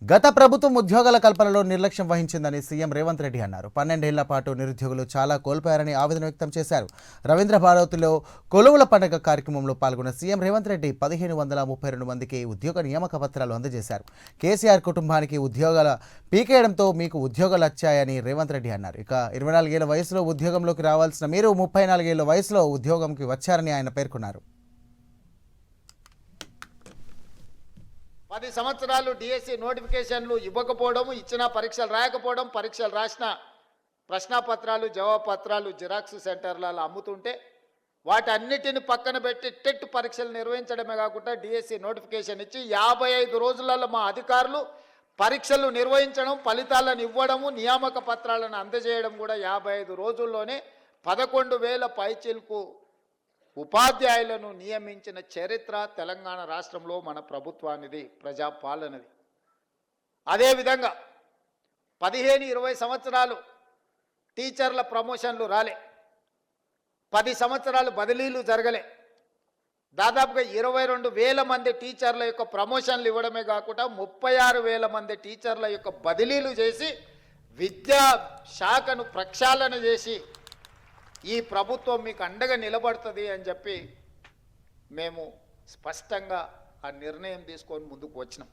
గత ప్రభుత్వం ఉద్యోగాల కల్పనలో నిర్లక్ష్యం వహించిందని సీఎం రేవంత్ రెడ్డి అన్నారు. 12 ఏళ్ల పాటు నిరుద్యోగులు చాలా కోల్పోయారని ఆవేదన వ్యక్తం చేశారు. రవీంద్ర భారతిలో కొలువుల పండుగ కార్యక్రమంలో పాల్గొన్న సీఎం రేవంత్ రెడ్డి 1532 మందికి ఉద్యోగ నియామక పత్రాలు అందజేశారు. కేసీఆర్ కుటుంబానికి ఉద్యోగాల పీకేయడంతో మీకు ఉద్యోగాలు వచ్చాయని రేవంత్ రెడ్డి అన్నారు. ఇక 24 ఏళ్ల వయసులో ఉద్యోగంలోకి రావాల్సిన మీరు 34 ఏళ్ల వయసులో ఉద్యోగంకి వచ్చారని ఆయన పేర్కొన్నారు. 10 సంవత్సరాలు డిఎస్సి నోటిఫికేషన్లు ఇవ్వకపోవడం, ఇచ్చిన పరీక్షలు రాయకపోవడం, పరీక్షలు రాసిన ప్రశ్నపత్రాలు జవాబుపత్రాలు జిరాక్స్ సెంటర్లలో అమ్ముతుంటే వాటన్నిటిని పక్కన పెట్టి టెట్ పరీక్షలు నిర్వహించడమే కాకుండా డిఎస్సి నోటిఫికేషన్ ఇచ్చి 55 రోజులలో మా అధికారులు పరీక్షలు నిర్వహించడం, ఫలితాలను ఇవ్వడము, నియామక పత్రాలను అందజేయడం కూడా 55 రోజుల్లోనే 11,000 పైచిలకు ఉపాధ్యాయులను నియమించిన చరిత్ర తెలంగాణ రాష్ట్రంలో మన ప్రభుత్వానిది, ప్రజాపాలనది. అదేవిధంగా 15-20 సంవత్సరాలు టీచర్ల ప్రమోషన్లు రాలే, 10 సంవత్సరాలు బదిలీలు జరగలే, దాదాపుగా 22,000 మంది టీచర్ల యొక్క ప్రమోషన్లు ఇవ్వడమే కాకుండా 36,000 మంది టీచర్ల యొక్క బదిలీలు చేసి విద్యా శాఖను ప్రక్షాళన చేసి ఈ ప్రభుత్వం మీకు అండగా నిలబడుతుంది అని చెప్పి మేము స్పష్టంగా ఆ నిర్ణయం తీసుకొని ముందుకు వచ్చినాం.